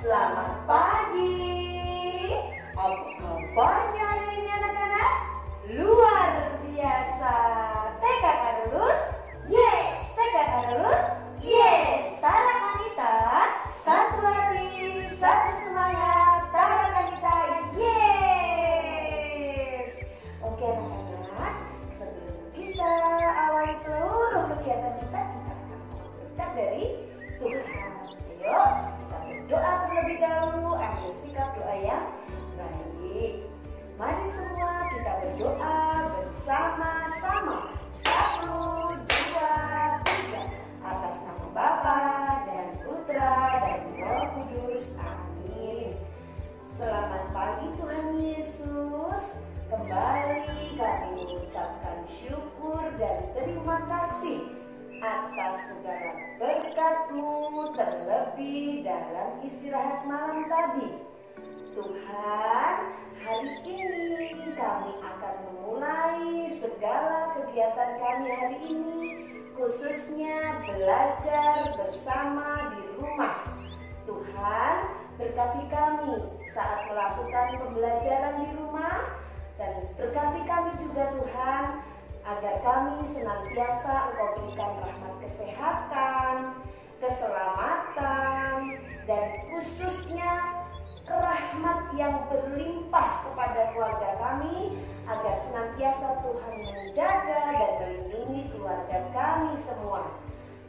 Selamat pagi. Apa kabarnya hari ini anak-anak? Luar biasa. TK lulus? Yes. TK lulus? Yes. Tarakan kita satu hati, satu semangat. Tarakan kita yes. Oke anak-anak, sebelum kita awali seluruh kegiatan kita akan berkat dari Tuhan. Yuk, kita berdoa terlebih dahulu, ambil sikap doa yang baik. Mari semua kita berdoa bersama-sama. 1, 2, 3. Atas nama Bapa dan Putra dan Roh Kudus. Amin. Selamat pagi Tuhan Yesus. Kembali kami mengucapkan syukur dan terima kasih atas segala berkat-Mu, terlebih dalam istirahat malam tadi. Tuhan, hari ini kami akan memulai segala kegiatan kami hari ini, khususnya belajar bersama di rumah. Tuhan, berkati kami saat melakukan pembelajaran di rumah, dan berkati kami juga Tuhan, agar kami senantiasa Engkau berikan rahmat kesehatan, keselamatan, dan khususnya rahmat yang berlimpah kepada keluarga kami, agar senantiasa Tuhan menjaga dan melindungi keluarga kami semua.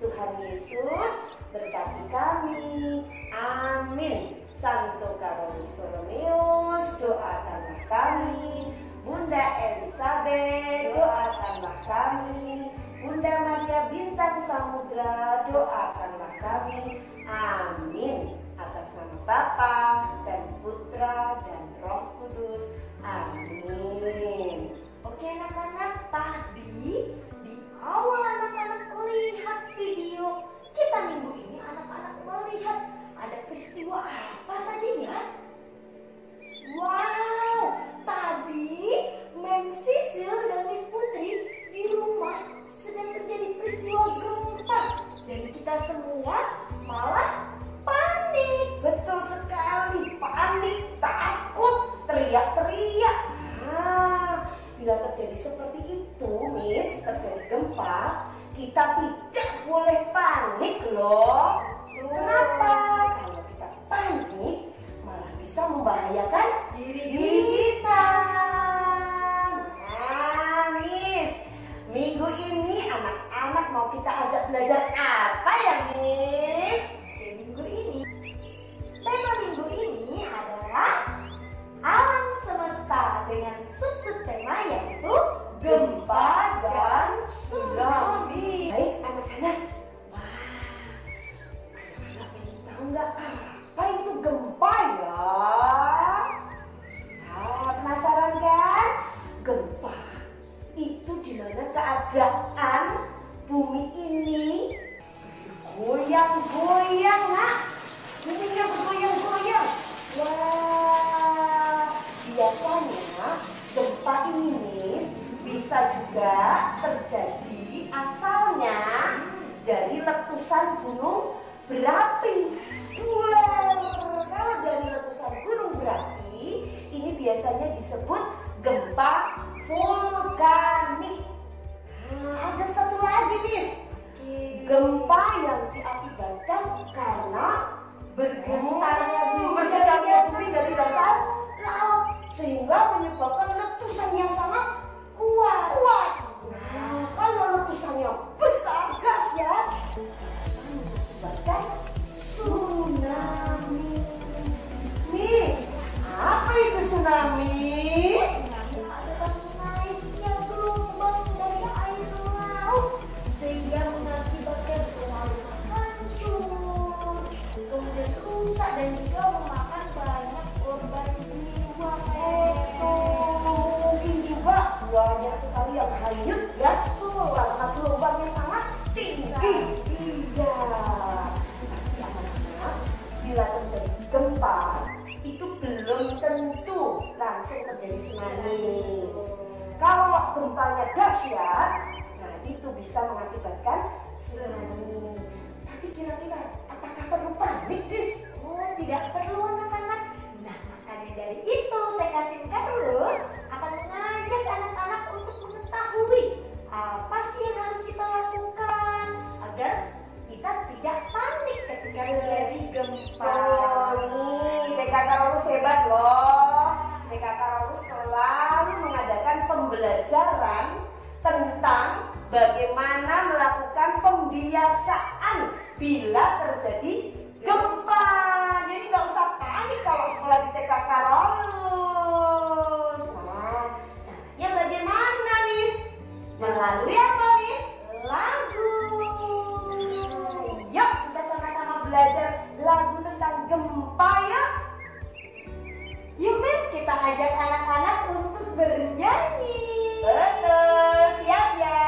Tuhan Yesus berkati kami. Amin. Santo Carolus Borromeus, doakanlah kami. Bunda Elizabeth, doakanlah kami. Bunda Maria Bintang Samudra, doakanlah kami. Amin. Atas nama Bapa dan Putra dan Roh Kudus. Amin. Oke anak-anak, tadi di awal anak-anak melihat video kita minggu ini, anak-anak melihat ada peristiwa apa tadi ya? Wow, tadi Mem Sisil dan Miss Putri di rumah sedang terjadi peristiwa gempa dan kita semua malah panik. Betul sekali, panik, takut, teriak-teriak. Bila terjadi seperti itu, Miss, terjadi gempa, kita tidak boleh panik loh. Kenapa? Kalau kita panik, malah bisa membahayakan diri kita. Nah, Miss, minggu ini anak-anak mau kita ajak belajar apa ya, Miss? Tema minggu ini adalah alam semesta dengan sub-sub tema yaitu Gempa dan tsunami. Baik anak-anak. Wah, anak-anak ingin tahu nggak apa itu gempa ya? Penasaran kan? Gempa itu dimana keadaan bumi ini goyang-goyang, nak. Buminya bergoyang-goyang. Wah, biasanya gempa ini bisa juga terjadi asalnya dari letusan gunung berapi. Wow, kalau dari letusan gunung berapi, ini biasanya disebut gempa vulkanik. Nah, ada satu lagi, Miss. Gempa yang diakibatkan karena bergetarnya bumi dari dasar laut, sehingga menyebabkan letusan yang sangat kuat. Nah, kalau letusannya besar gas ya, menyebabkan tsunami. Miss, apa itu tsunami? adalah naiknya gelombang dari air laut sehingga mengakibatkan rumah-rumah hancur, kemudian rusak dan juga memakan banyak korban jiwa. Mungkin juga banyak sekali yang hanyut ya, karena gelombangnya sangat tinggi. gempanya dahsyat, nah itu bisa mengakibatkan tsunami. Tapi kira-kira apakah perlu panik, Nis? Oh, tidak perlu anak-anak. Nah, makanya dari itu TK Singkarus akan mengajak anak-anak untuk mengetahui apa sih yang harus kita lakukan agar kita tidak panik ketika terjadi gempa. Oh, nih TK Karolus hebat loh. TK Karolus selalu mengadakan pembelajaran tentang bagaimana melakukan pembiasaan bila terjadi gempa. Jadi nggak usah panik kalau sekolah di TK Karolus. Nah, caranya bagaimana, Miss? Melalui apa, Miss? Lagu. Yuk kita sama-sama belajar lagu tentang gempa yuk. Yuk, Mem, kita ajak anak-anak untuk bernyanyi. Betul, siap ya?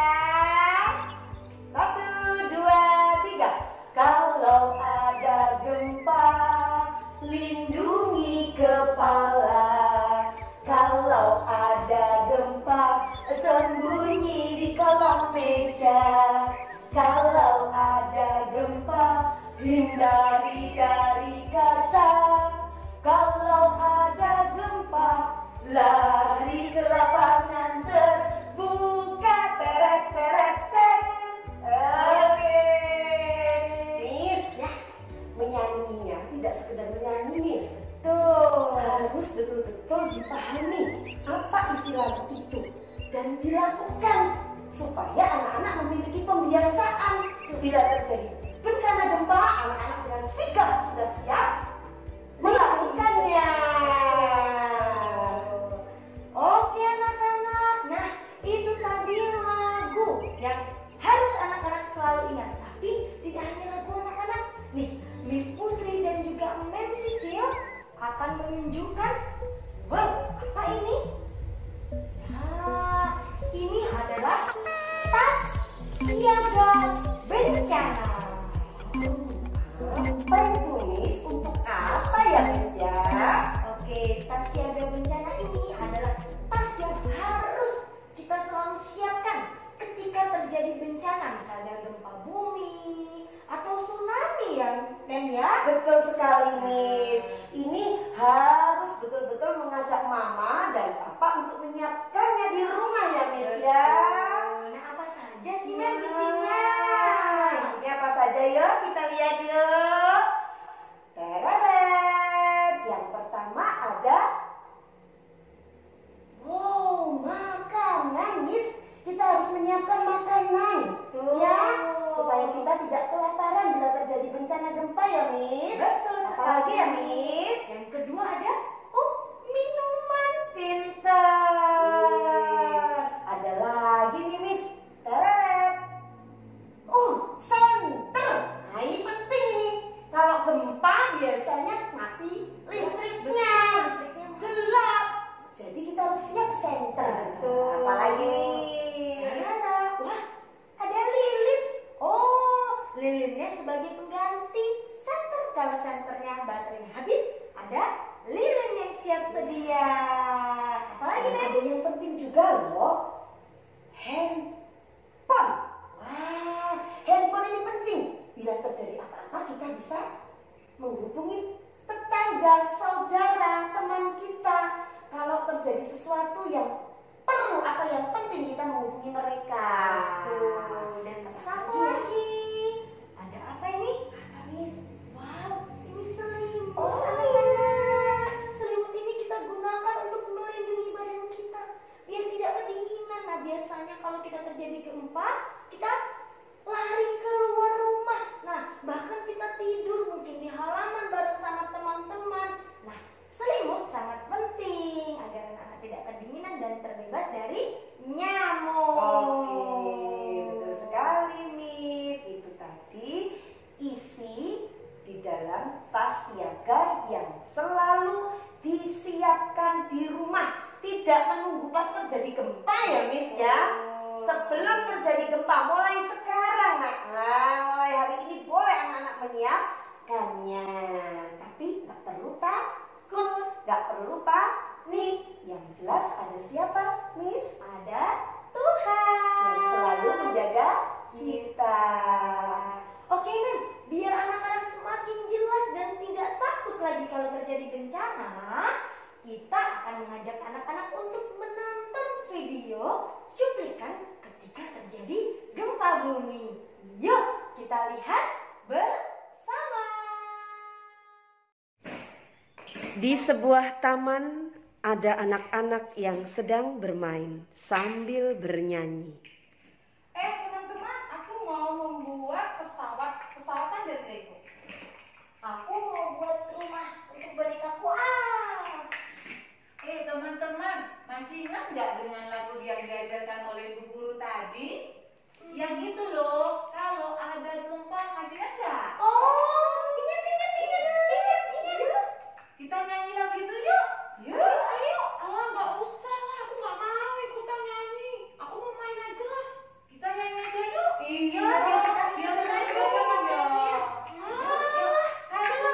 1, 2, 3. Kalau ada gempa, lindungi kepala. Kalau ada gempa, sembunyi di kolong meja. Kalau ada gempa, hindari dari kaca. Kalau ada gempa, lari ke lapangan terbuka. Teret teret teret. Oke, Miss, ya, menyanyinya tidak sekedar menyanyi, Miss. Tuh. Harus betul-betul dipahami apa isi lagu itu dan dilakukan supaya anak-anak memiliki pembiasaan bila terjadi bencana gempa, anak-anak dengan sigap sudah siap melakukannya. Oke anak-anak, nah itu tadi lagu yang harus anak-anak selalu ingat. Tapi tidak hanya lagu anak-anak, nih Miss Putri dan juga Mem Sisil akan menunjukkan, wow, apa ini? Nah, ini adalah tas siaga bencana. Apa itu, Miss? Untuk apa ya, Miss ya? Oke, tas siaga bencana ini adalah tas yang harus kita selalu siapkan ketika terjadi bencana, misalnya gempa bumi atau tsunami ya, Mem ya. Betul sekali, Miss. Ini harus betul-betul mengajak Mama dan Papa untuk menyiapkannya di rumah ya, Miss ya. Nah, apa saja sih Mem isinya? Isinya apa saja yuk? Kita lihat yuk. Tereret. Yang pertama ada makanan, Miss. Kita harus menyiapkan makanan. Tuh. Ya, supaya kita tidak kelaparan bila terjadi bencana gempa ya, Miss. Betul Apalagi ya, sekali. Miss? Yang kedua ada minuman. Pintar. Ada lagi nih, Miss. Tereret. Senter. Nah, ini penting nih. Kalau gempa biasanya mati listriknya. Listriknya Gelap. Jadi kita harus siap senter. Betul. Apalagi nih? Wah, ada lilin. Oh, lilinnya sebagai pengganti senter. Kalau senternya baterainya habis, ada lilin yang siap sedia. Apalagi Mem? Ada yang penting juga loh. Handphone. Wah, handphone ini penting. Bila terjadi apa-apa kita bisa menghubungi tetangga, saudara, teman kita. Kalau terjadi sesuatu yang perlu atau yang penting kita menghubungi mereka. Betul. Dan satu lagi, ada apa ini? Apa, Miss? Wow, ini selimut. Oh, anak-anak. Selimut ini kita gunakan untuk melindungi badan kita biar tidak kedinginan. Nah, biasanya kalau kita terjadi gempa, kita lari keluar rumah. Nah, bahkan kita tidur mungkin di halaman bareng sama teman-teman. Nah, selimut sangat penting agar anak-anak tidak kedinginan dan terbebas dari nyamuk. Oke, betul sekali, Miss. Itu tadi isi di dalam tas siaga yang selalu disiapkan di rumah. Tidak menunggu pas terjadi gempa ya, Miss ya. Sebelum terjadi gempa, mulai sekarang, Nak. Nah, mulai hari ini boleh anak-anak menyiapkannya. Tapi nggak perlu takut, nggak perlu panik. Yang jelas ada siapa, Miss? Ada Tuhan yang selalu menjaga kita. Oke, Mem, biar anak-anak semakin jelas dan tidak takut lagi kalau terjadi bencana, kita akan mengajak anak-anak untuk menonton video cuplikan ketika terjadi gempa bumi. Yuk, kita lihat bersama. Di sebuah taman ada anak-anak yang sedang bermain sambil bernyanyi. Teman-teman, aku mau membuat pesawatan dari Lego. Aku mau buat rumah untuk bonekaku. Teman-teman, masih ingat nggak dengan lagu yang diajarkan oleh Bu Guru tadi? Yang itu loh, kalau ada gempa, masih ingat nggak? Oh, ingat. Kita nyanyi lagu itu yuk. Yuk, ayo. Nggak usah lah, aku nggak mau ikutan nyanyi. Aku mau main aja lah. Kita nyanyi aja yuk. Iya, biar kita nyanyi ya. Satu,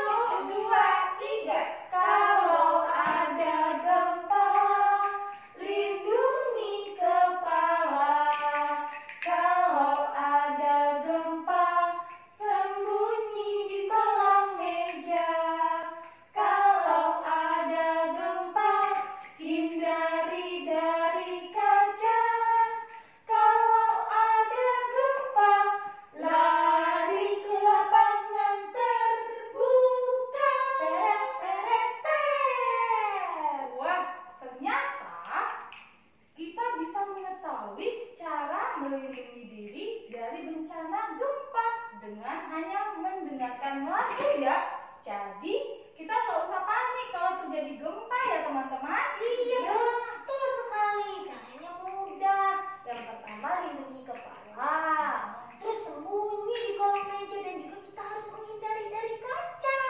dua, tiga. Kalau ada gempa, lindungi kepala. Kalau ada gempa, sembunyi di kolong meja. Kalau ada gempa, hindari dari kaca. Kalau ada gempa, lari ke lapangan terbuka. Teret, teret, teret. Wah, ternyata kita bisa mengetahui cara melindungi diri dari bencana gempa dengan hanya mendengarkan lagu ya. Jadi, kita nggak usah panik kalau terjadi gempa ya teman-teman. Iya, betul sekali. Caranya mudah. Yang pertama, lindungi kepala. Terus sembunyi di kolong meja dan juga kita harus menghindari dari kaca.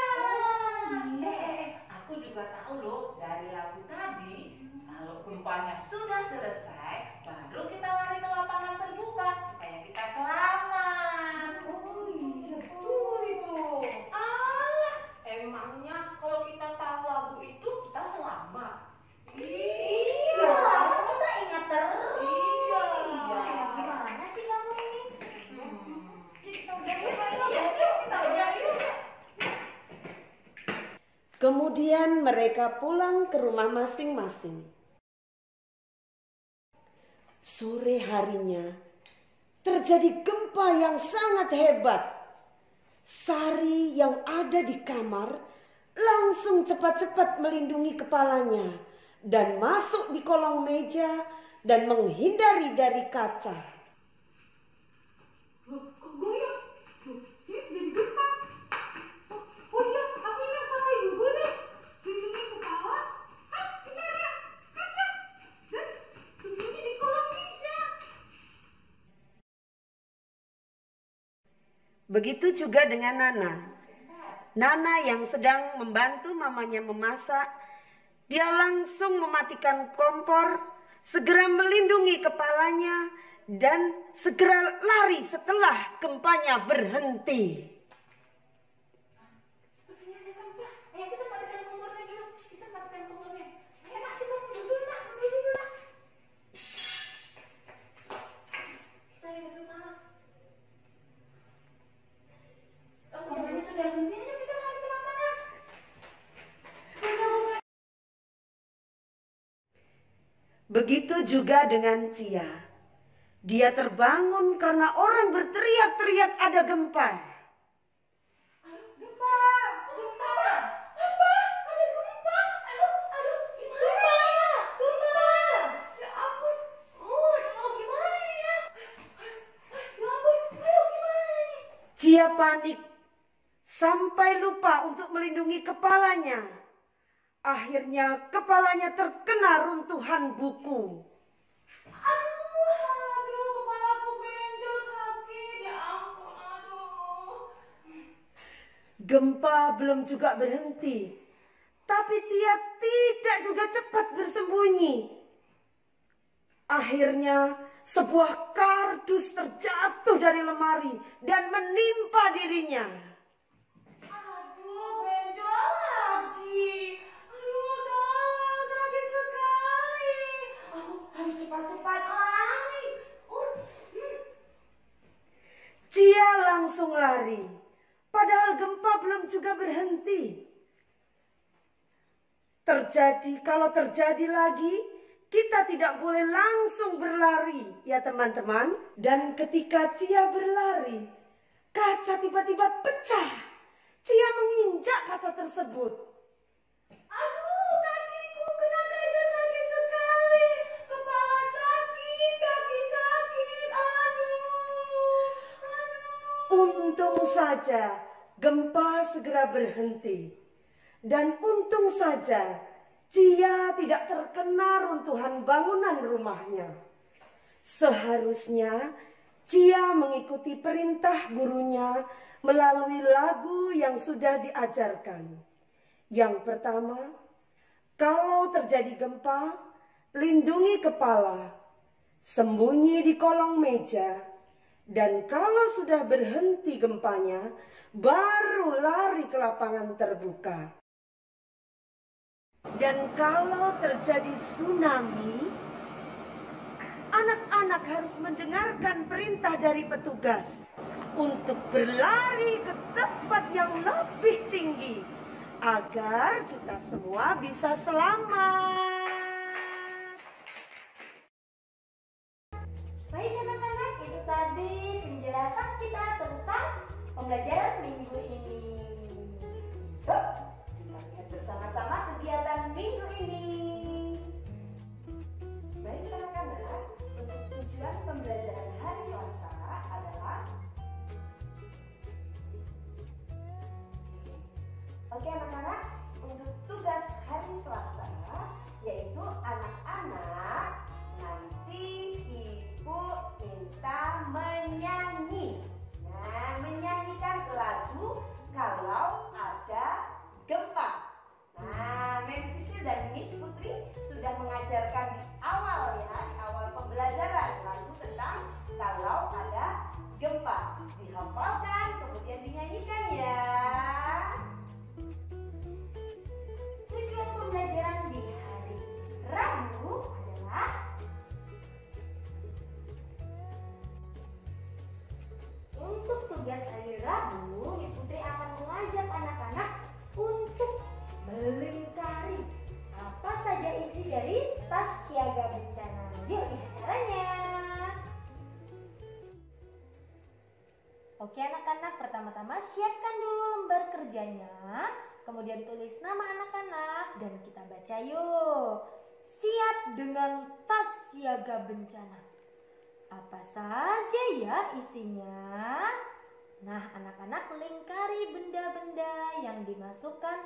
Aku juga tahu loh dari lagu tadi, kalau gempanya sudah selesai, baru kita lari ke lapangan terbuka supaya kita selamat. Oh iya, Betul itu. Alah, emangnya kalau kita tahu lagu itu kita selamat? Iya, kita ingat terus. Iya. Gimana sih kamu ini? Kita udah yuk, kita udah yuk. Kemudian mereka pulang ke rumah masing-masing. Sore harinya terjadi gempa yang sangat hebat. Sari yang ada di kamar langsung cepat-cepat melindungi kepalanya dan masuk di kolong meja dan menghindari dari kaca. Goyang. Ini jadi gempa. Oh iya, aku ingat sama ibuku nih. Lindungi kepala. Kita ada kaca. Dan sembunyi di kolong meja. Begitu juga dengan Nana. Nana yang sedang membantu mamanya memasak, dia langsung mematikan kompor, segera melindungi kepalanya, dan segera lari setelah gempanya berhenti. Sepertinya ada gempa. Ayo kita matikan kompornya dulu. Kita matikan kompornya. Ayo nak, kita mundur dulu nak. Kita lihat gempa. Oh, gempanya sudah berhenti. Ayo kita lari ke lapangan. Begitu juga dengan Cia. Dia terbangun karena orang berteriak-teriak ada gempa. Gempa. Ada gempa. Aduh, gimana ya? Gempa. Ya ampun. Gimana ya? Ya ampun. Gimana ini? Cia panik sampai lupa untuk melindungi kepalanya. Akhirnya kepalanya terkena runtuhan buku. Aduh, kepalaku benjol sakit. Ya ampun, aduh. Gempa belum juga berhenti, tapi Cia tidak juga cepat bersembunyi. Akhirnya sebuah kardus terjatuh dari lemari dan menimpa dirinya. Aduh, benjol lagi. Aduh, tolong, sakit sekali. Aku harus cepat-cepat lari alam juga berhenti. Kalau terjadi lagi, kita tidak boleh langsung berlari, ya teman-teman. Dan ketika Cia berlari, kaca tiba-tiba pecah. Cia menginjak kaca tersebut. Aduh, kakiku kena kaca sakit sekali. Kepala sakit, kaki sakit. Untung saja gempa segera berhenti. Dan untung saja Cia tidak terkena runtuhan bangunan rumahnya. Seharusnya Cia mengikuti perintah gurunya melalui lagu yang sudah diajarkan. Yang pertama, kalau terjadi gempa, lindungi kepala, sembunyi di kolong meja, dan kalau sudah berhenti gempanya, baru lari ke lapangan terbuka. Dan kalau terjadi tsunami, anak-anak harus mendengarkan perintah dari petugas untuk berlari ke tempat yang lebih tinggi agar kita semua bisa selamat. Baik anak-anak, itu tadi penjelasan kita tentang pembelajaran minggu ini. Yuk, kita lihat bersama-sama kegiatan minggu ini. Baik anak-anak, untuk tujuan pembelajaran hari Selasa adalah Oke anak-anak, untuk tugas hari Selasa yaitu anak-anak nanti Ibu minta menyanyi. Nah, menyanyikan lagu kalau ada gempa. Nah, Mem Sisil dan Miss Putri sudah mengajarkan di awal ya, di awal pembelajaran lagu tentang kalau ada gempa. Dihafalkan, kemudian dinyanyikan ya. Tujuan pembelajaran di hari Rabu adalah untuk tugas hari Rabu, Miss Putri akan mengajak anak-anak untuk melingkari apa saja isi dari tas siaga bencana. Yuk lihat caranya. Oke anak-anak, pertama-tama siapkan dulu lembar kerjanya. Kemudian tulis nama anak-anak dan kita baca yuk. Siap dengan tas siaga bencana. Apa saja ya isinya? Nah, anak-anak lingkari benda-benda yang dimasukkan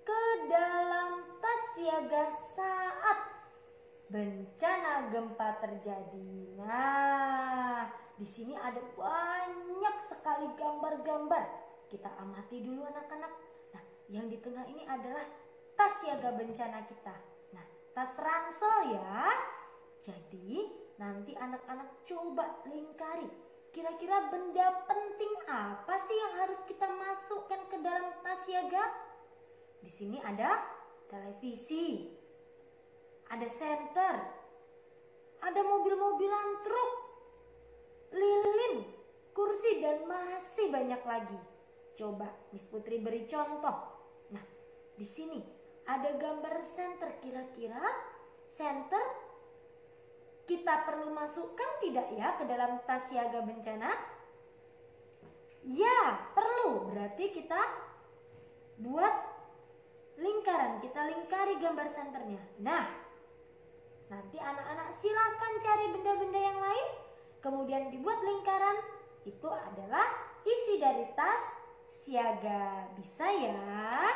ke dalam tas siaga saat bencana gempa terjadi. Nah, di sini ada banyak sekali gambar-gambar. Kita amati dulu anak-anak. Nah, yang di tengah ini adalah tas siaga bencana kita. Nah, tas ransel ya. Jadi, nanti anak-anak coba lingkari. Kira-kira benda penting apa sih yang harus kita masukkan ke dalam tas siaga? Di sini ada televisi, ada senter, ada mobil-mobilan truk, lilin, kursi, dan masih banyak lagi. Coba Miss Putri beri contoh. Nah, di sini ada gambar senter. Kira-kira senter kita perlu masukkan tidak ya ke dalam tas siaga bencana? Ya, perlu. Berarti kita buat lingkaran. Kita lingkari gambar senternya. Nah, nanti anak-anak silakan cari benda-benda yang lain. Kemudian dibuat lingkaran. Itu adalah isi dari tas siaga. Bisa ya?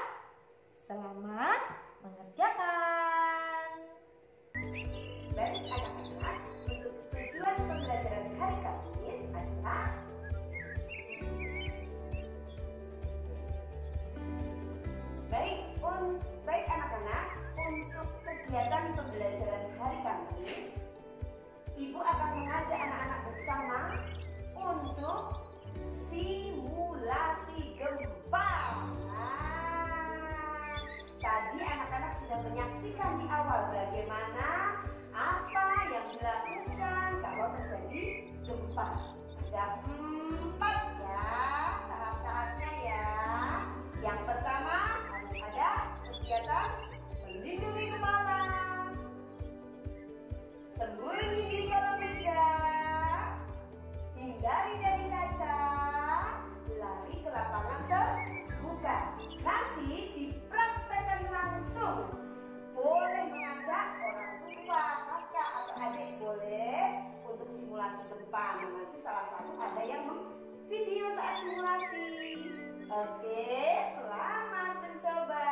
Selamat mengerjakan. Baik anak-anak, untuk tujuan pembelajaran hari Kamis adalah Baik anak-anak, untuk kegiatan pembelajaran hari Kamis, Ibu akan mengajak anak-anak bersama untuk simulasi gempa. Tadi anak-anak sudah menyaksikan di awal bagaimana apa yang dilakukan kalau terjadi gempa. Ada 4 ya tahap-tahapnya ya. Yang yang video saat simulasi. Oke, selamat mencoba.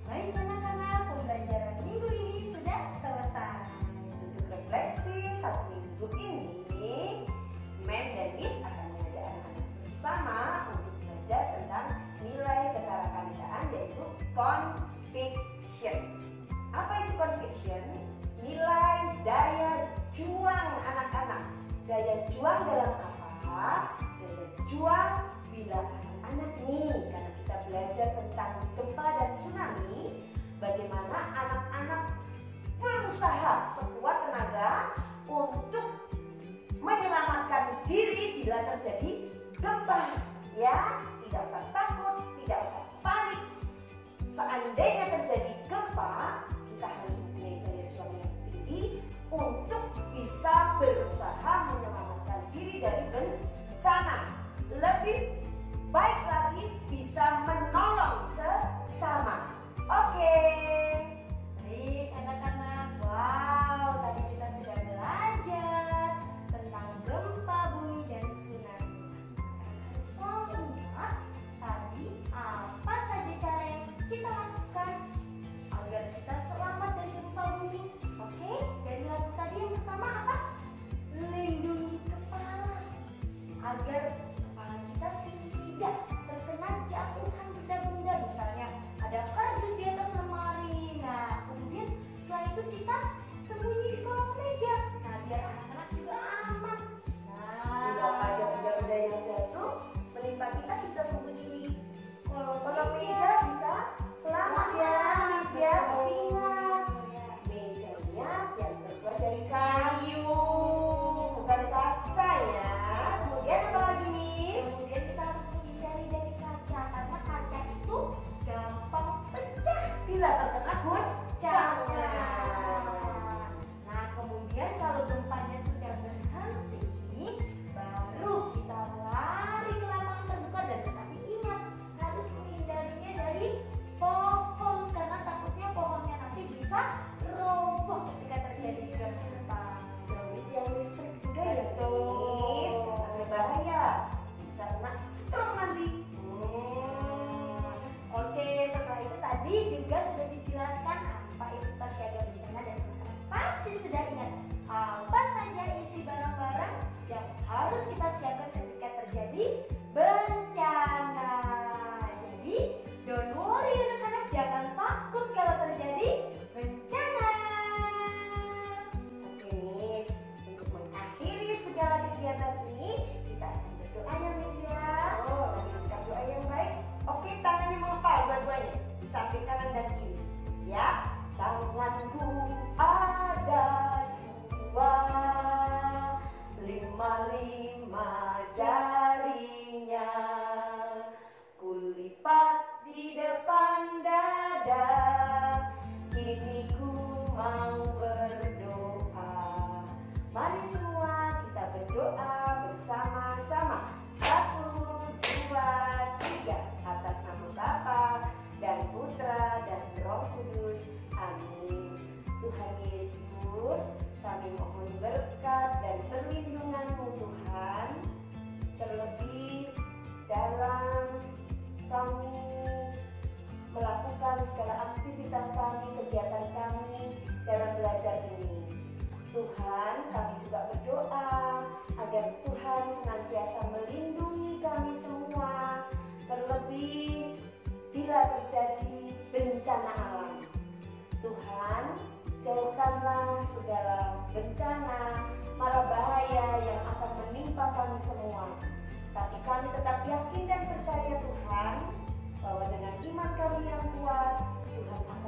Baik anak-anak, pembelajaran minggu ini sudah selesai. Untuk refleksi 1 minggu ini, Mem dan Miss akan mengajak anak-anak bersama untuk belajar tentang nilai ketarakaridaan, yaitu conviction. Apa itu conviction? Nilai daya juang anak-anak. Daya juang dalam apa? Daya juang bila anak-anak nih, karena kita belajar tentang gempa dan tsunami, bagaimana anak-anak berusaha sekuat tenaga untuk menyelamatkan diri bila terjadi gempa. Ya, tidak usah takut, tidak usah panik. Seandainya terjadi gempa, kita harus mempunyai daya juang yang tinggi untuk bisa berusaha menyelamatkan diri dari bencana. Lebih baik lagi bisa menolong sesama. Oke. Baik anak-anak, wow, tadi kita sudah belajar tentang gempa bumi dan tsunami. Harus selalu ingat tadi apa saja cara yang kita lakukan agar kita selamat dari gempa bumi. Oke, dari lagu tadi yang pertama apa? Lindungi kepala agar kepala kita tidak terkena jatuhan benda-benda, misalnya ada kardus di atas lemari. Nah, kemudian setelah itu kita sembunyi di kolong meja. Nah, biar anak-anak juga aman. Bila ada benda-benda yang jatuh menimpa kita, kita sembunyi di kolong meja, bisa selamat ya, Miss ya. Tapi ingat, mejanya yang terbuat dari kayu, bukan kaca ya. Kemudian apa lagi, Miss? Kemudian kita harus menghindari dari kaca karena kaca itu gampang pecah Bila terkena guncangan. Nah, kemudian kalau gempanya sudah berhenti, baru kita lari ke lapangan terbuka, dan tetapi ingat harus menghindarinya dari pohon karena takutnya pohonnya nanti bisa roboh ketika terjadi gempa. Jauhi tiang listrik juga ya, Miss. Karena bahaya, bisa kena stroke nanti. Oke, setelah itu tadi juga sudah dijelaskan apa itu tas siaga bencana, dan teman-teman pasti sudah ingat apa saja isi barang-barang yang harus kita siapkan ketika terjadi bencana. Jadi, don't worry anak-anak, jangan takut kalau terjadi bencana. Oke, Miss. Untuk mengakhiri segala kegiatan ini, kita akan berdoa ya, Miss ya. Lagi sikap doa yang baik. Oke, tangannya mengepal dua-duanya, di samping kanan dan kiri. Ya, tanganku ada dua, 5 jarinya. Kulipat di depan dada, kini ku mau berdoa. Mari semua kita berdoa bersama-sama. 1, 2, 3. Atas nama Bapa dan Putra dan Roh Kudus. Amin. Tuhan Yesus, kami mohon berkat dan perlindungan-Mu Tuhan, terlebih dalam kami melakukan segala aktivitas kami, kegiatan kami dalam belajar ini. Tuhan, kami juga berdoa agar Tuhan senantiasa melindungi kami semua, terlebih bila terjadi bencana alam. Tuhan, jauhkanlah segala bencana, mara bahaya yang akan menimpa kami semua. Tapi kami tetap yakin dan percaya Tuhan, bahwa dengan iman kami yang kuat, Tuhan akan